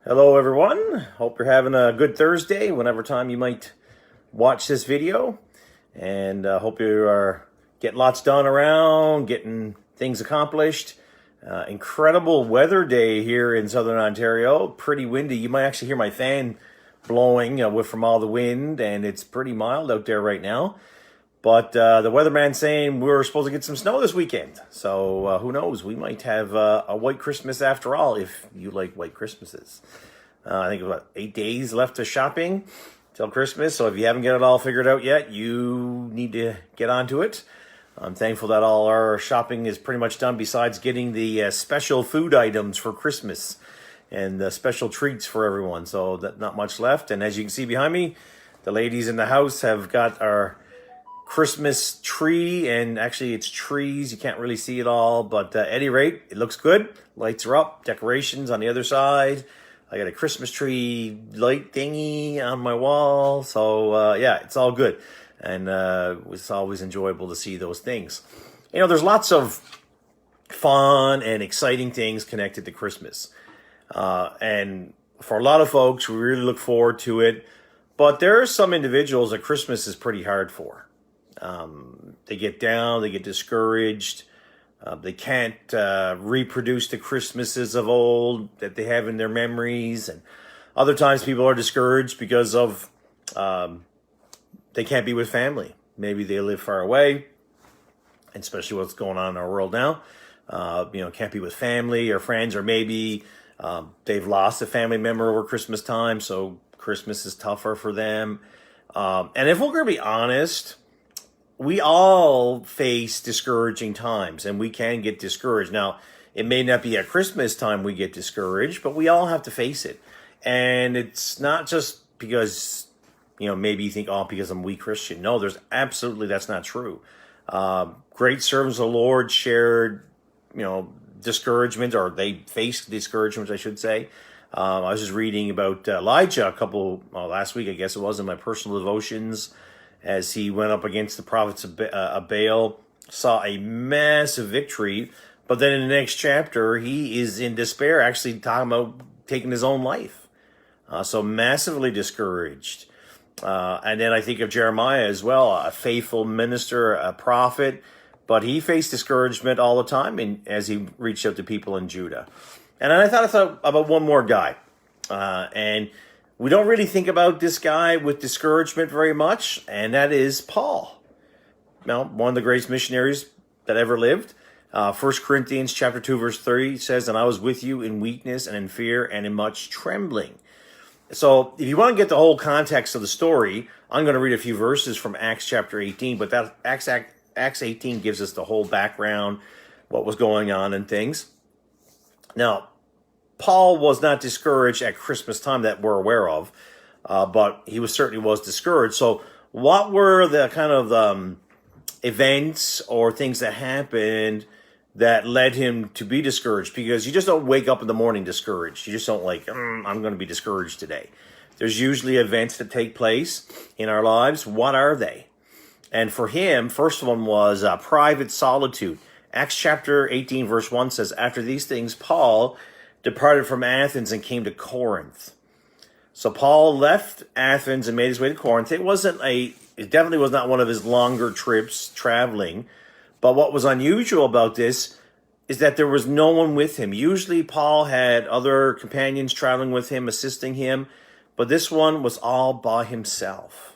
Hello, everyone. Hope you're having a good Thursday, whenever time you might watch this video. And hope you are getting lots done around, getting things accomplished. Incredible weather day here in Southern Ontario. Pretty windy. You might actually hear my fan blowing from all the wind, and it's pretty mild out there right now. But the weatherman's saying we're supposed to get some snow this weekend. So who knows? We might have a white Christmas after all, if you like white Christmases. I think about 8 days left of shopping till Christmas. So if you haven't got it all figured out yet, you need to get onto it. I'm thankful that all our shopping is pretty much done, besides getting the special food items for Christmas and the special treats for everyone. So that not much left. And as you can see behind me, the ladies in the house have got our Christmas tree, and actually it's trees. You can't really see it all, but at any rate, it looks good. Lights are up, decorations on the other side. I got a Christmas tree light thingy on my wall. So yeah, it's all good. And it's always enjoyable to see those things. You know, there's lots of fun and exciting things connected to Christmas. And for a lot of folks, we really look forward to it. But there are some individuals that Christmas is pretty hard for. They get down, they get discouraged. They can't reproduce the Christmases of old that they have in their memories. And other times people are discouraged because of they can't be with family. Maybe they live far away, especially what's going on in our world now. Can't be with family or friends, or maybe they've lost a family member over Christmas time, so Christmas is tougher for them. And if we're going to be honest, we all face discouraging times, and we can get discouraged. Now, it may not be at Christmas time we get discouraged, but we all have to face it. And it's not just because, maybe you think, oh, because I'm a weak Christian. No, that's not true. Great servants of the Lord shared, discouragement, or they faced discouragement, I should say. I was just reading about Elijah last week, I guess it was, in my personal devotions, as he went up against the prophets of Baal, saw a massive victory. But then in the next chapter, he is in despair, actually talking about taking his own life. So massively discouraged. And then I think of Jeremiah as well, a faithful minister, a prophet, but he faced discouragement all the time as he reached out to people in Judah. And then I thought about one more guy. And we don't really think about this guy with discouragement very much, and that is Paul. Now, one of the greatest missionaries that ever lived. 1 Corinthians chapter 2, verse 3 says, "And I was with you in weakness and in fear and in much trembling." So if you want to get the whole context of the story, I'm going to read a few verses from Acts chapter 18, but that Acts 18 gives us the whole background, what was going on and things. Now, Paul was not discouraged at Christmas time that we're aware of, but he certainly was discouraged. So what were the kind of events or things that happened that led him to be discouraged? Because you just don't wake up in the morning discouraged. You just don't I'm going to be discouraged today. There's usually events that take place in our lives. What are they? And for him, first one was private solitude. Acts chapter 18, verse 1 says, "After these things, Paul departed from Athens and came to Corinth." So Paul left Athens and made his way to Corinth. It definitely was not one of his longer trips traveling. But what was unusual about this is that there was no one with him. Usually Paul had other companions traveling with him, assisting him, but this one was all by himself.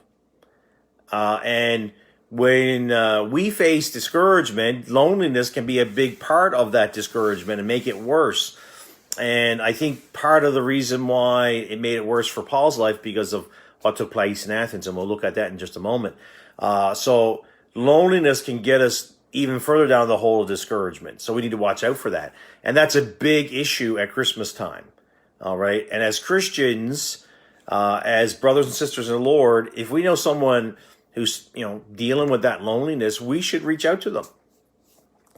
And when we face discouragement, loneliness can be a big part of that discouragement and make it worse. And I think part of the reason why it made it worse for Paul's life because of what took place in Athens, and we'll look at that in just a moment. So loneliness can get us even further down the hole of discouragement. So we need to watch out for that. And that's a big issue at Christmas time. All right. And as Christians, as brothers and sisters in the Lord, if we know someone who's, dealing with that loneliness, we should reach out to them.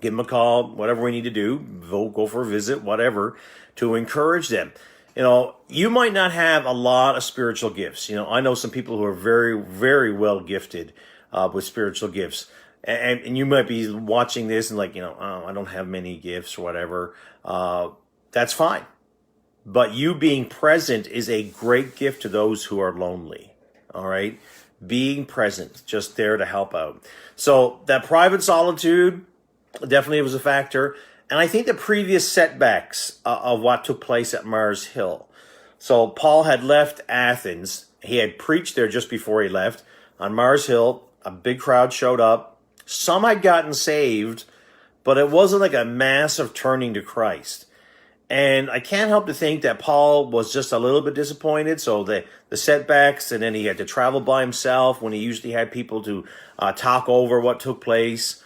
Give them a call, whatever we need to do, go for a visit, whatever, to encourage them. You might not have a lot of spiritual gifts. I know some people who are very, very well gifted with spiritual gifts. And you might be watching this and oh, I don't have many gifts or whatever. That's fine. but you being present is a great gift to those who are lonely. All right? Being present, just there to help out. So that private solitude definitely was a factor. And I think the previous setbacks of what took place at Mars Hill. So Paul had left Athens. He had preached there just before he left. On Mars Hill, a big crowd showed up. Some had gotten saved, but it wasn't like a massive turning to Christ. And I can't help to think that Paul was just a little bit disappointed. So the setbacks, and then he had to travel by himself when he usually had people to talk over what took place.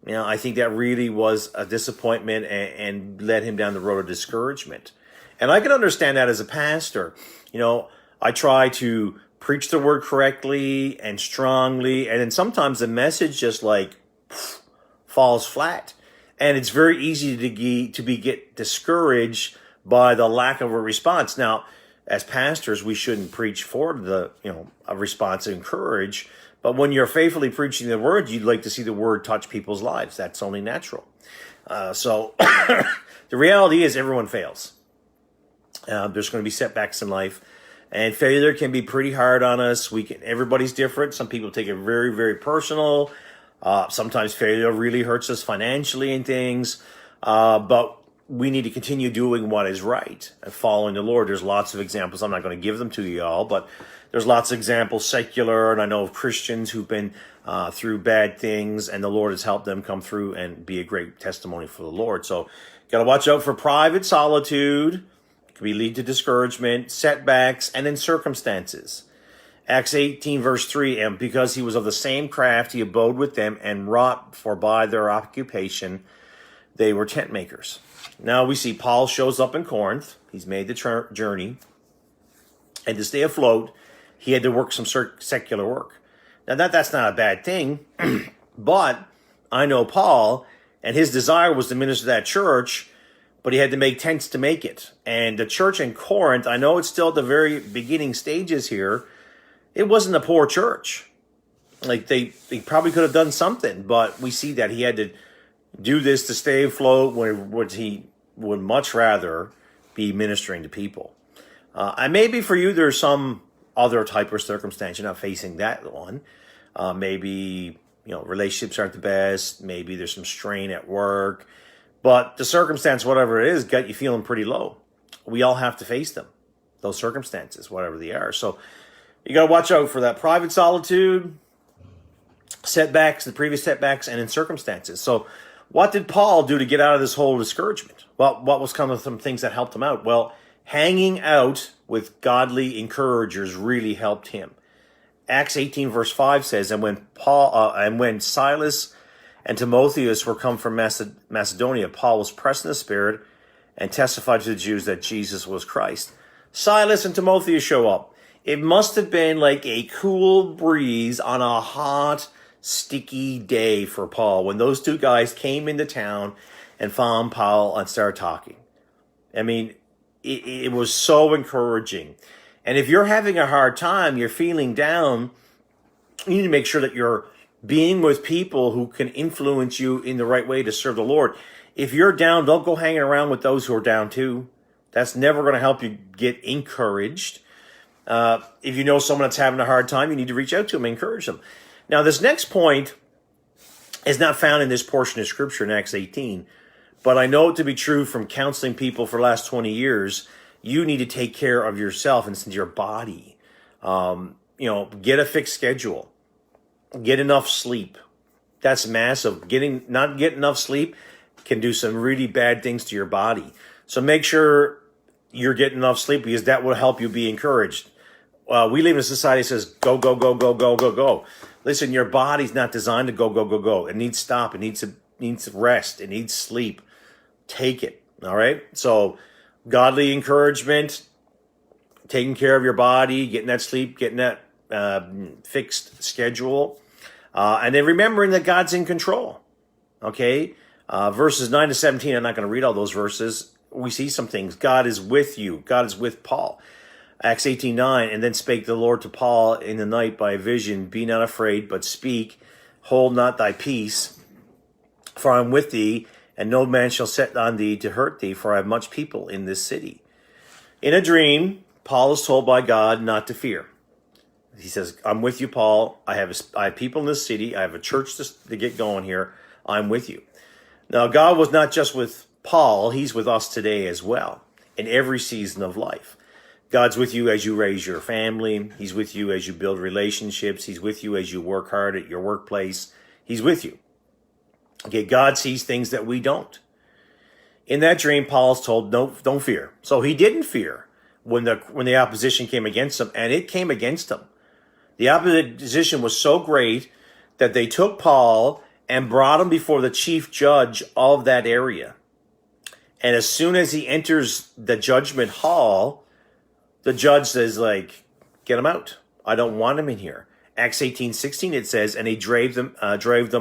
You know, I think that really was a disappointment and led him down the road of discouragement. And I can understand that as a pastor. You know, I try to preach the word correctly and strongly, and then sometimes the message just like falls flat. And it's very easy to get discouraged by the lack of a response. Now, as pastors, we shouldn't preach for a response to encourage. But when you're faithfully preaching the word, you'd like to see the word touch people's lives. That's only natural. So the reality is everyone fails. There's going to be setbacks in life. And failure can be pretty hard on us. Everybody's different. Some people take it very, very personal. Sometimes failure really hurts us financially and things. But we need to continue doing what is right and following the Lord. There's lots of examples. I'm not going to give them to you all, but there's lots of examples, secular, and I know of Christians who've been through bad things, and the Lord has helped them come through and be a great testimony for the Lord. So got to watch out for private solitude. It can lead to discouragement, setbacks, and then circumstances. Acts 18, verse 3, and because he was of the same craft, he abode with them and wrought, for by their occupation they were tent makers. Now we see Paul shows up in Corinth. He's made the journey. And to stay afloat, he had to work some secular work. Now that's not a bad thing, but I know Paul, and his desire was to minister to that church, but he had to make tents to make it. And the church in Corinth, I know it's still at the very beginning stages here, it wasn't a poor church. Like they probably could have done something, but we see that he had to do this to stay afloat when he would much rather be ministering to people. And maybe for you, there's some other type of circumstance. You're not facing that one. Maybe, relationships aren't the best. Maybe there's some strain at work. But the circumstance, whatever it is, got you feeling pretty low. We all have to face them, those circumstances, whatever they are. So you got to watch out for that private solitude, setbacks, the previous setbacks, and in circumstances. So what did Paul do to get out of this whole discouragement? Well, what was some things that helped him out? Well, hanging out with godly encouragers really helped him. Acts 18 verse 5 says, and when Silas and Timotheus were come from Macedonia, Paul was pressed in the spirit and testified to the Jews that Jesus was Christ. Silas and Timotheus show up. It must have been like a cool breeze on a hot, sticky day for Paul when those two guys came into town and found Paul and started talking. I mean, it was so encouraging. And if you're having a hard time, you're feeling down, you need to make sure that you're being with people who can influence you in the right way to serve the Lord. If you're down, don't go hanging around with those who are down too. That's never going to help you get encouraged. If you know someone that's having a hard time, you need to reach out to them and encourage them. Now, this next point is not found in this portion of Scripture in Acts 18, but I know it to be true from counseling people for the last 20 years. You need to take care of yourself and your body. Get a fixed schedule. Get enough sleep. That's massive. Not getting enough sleep can do some really bad things to your body. So make sure you're getting enough sleep because that will help you be encouraged. We live in a society that says go, go, go, go, go, go, go. Listen, your body's not designed to go, go, go, go. It needs stop. It needs rest. It needs sleep. Take it. All right. So godly encouragement, taking care of your body, getting that sleep, getting that fixed schedule, and then remembering that God's in control. Okay. Verses 9 to 17. I'm not going to read all those verses. We see some things. God is with you. God is with Paul. Acts 18:9, and then spake the Lord to Paul in the night by a vision, be not afraid, but speak, hold not thy peace, for I am with thee, and no man shall set on thee to hurt thee, for I have much people in this city. In a dream, Paul is told by God not to fear. He says, I'm with you, Paul. I have people in this city. I have a church to get going here. I'm with you. Now, God was not just with Paul. He's with us today as well, in every season of life. God's with you as you raise your family. He's with you as you build relationships. He's with you as you work hard at your workplace. He's with you. Okay, God sees things that we don't. In that dream, Paul's told, no, don't fear. So he didn't fear when the opposition came against him, and it came against him. The opposition was so great that they took Paul and brought him before the chief judge of that area. And as soon as he enters the judgment hall, the judge says, get him out. I don't want him in here. Acts 18:16, it says, and he drave them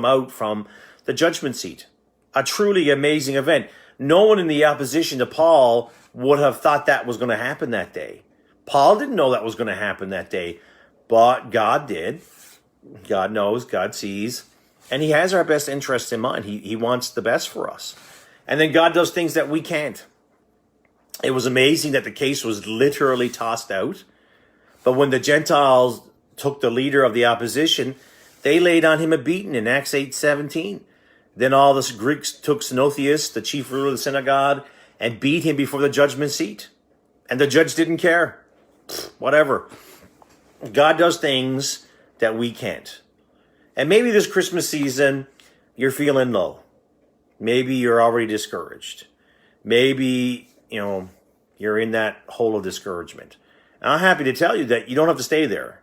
out from the judgment seat. A truly amazing event. No one in the opposition to Paul would have thought that was going to happen that day. Paul didn't know that was going to happen that day, but God did. God knows, God sees, and he has our best interests in mind. He wants the best for us. And then God does things that we can't. It was amazing that the case was literally tossed out. But when the Gentiles took the leader of the opposition, they laid on him a beating in Acts 8:17. Then all the Greeks took Xenotheus, the chief ruler of the synagogue, and beat him before the judgment seat. And the judge didn't care. Whatever. God does things that we can't. And maybe this Christmas season, you're feeling low. Maybe you're already discouraged. Maybe, you're in that hole of discouragement. And I'm happy to tell you that you don't have to stay there.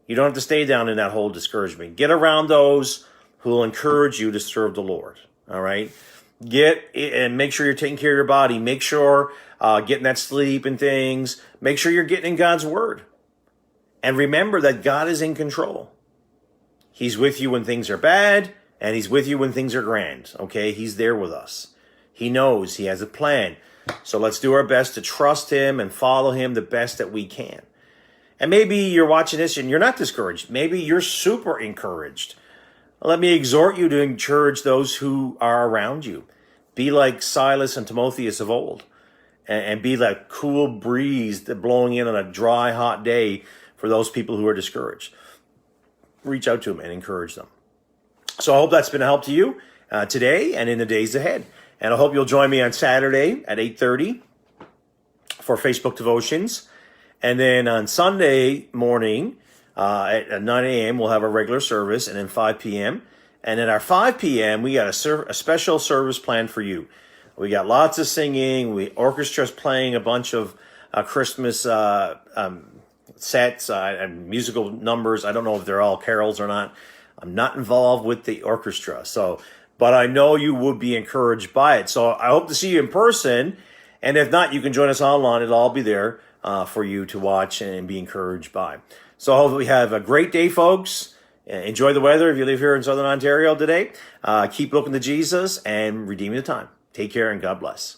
You don't have to stay down in that hole of discouragement. Get around those who will encourage you to serve the Lord. All right? And make sure you're taking care of your body. Make sure getting that sleep and things. Make sure you're getting in God's word. And remember that God is in control. He's with you when things are bad, and he's with you when things are grand. Okay? He's there with us. He knows. He has a plan. So let's do our best to trust him and follow him the best that we can. And maybe you're watching this and you're not discouraged. Maybe you're super encouraged. Let me exhort you to encourage those who are around you. Be like Silas and Timotheus of old. And be that cool breeze that blowing in on a dry, hot day for those people who are discouraged. Reach out to them and encourage them. So I hope that's been a help to you today and in the days ahead. And I hope you'll join me on Saturday at 8:30 for Facebook Devotions. And then on Sunday morning at 9 a.m., we'll have a regular service, and then 5 p.m. And at our 5 p.m., we got a special service planned for you. We got lots of singing. Orchestra's playing a bunch of Christmas sets and musical numbers. I don't know if they're all carols or not. I'm not involved with the orchestra, but I know you would be encouraged by it. So I hope to see you in person. And if not, you can join us online. It'll all be there for you to watch and be encouraged by. So I hope we have a great day, folks. Enjoy the weather if you live here in Southern Ontario today. Keep looking to Jesus and redeeming the time. Take care and God bless.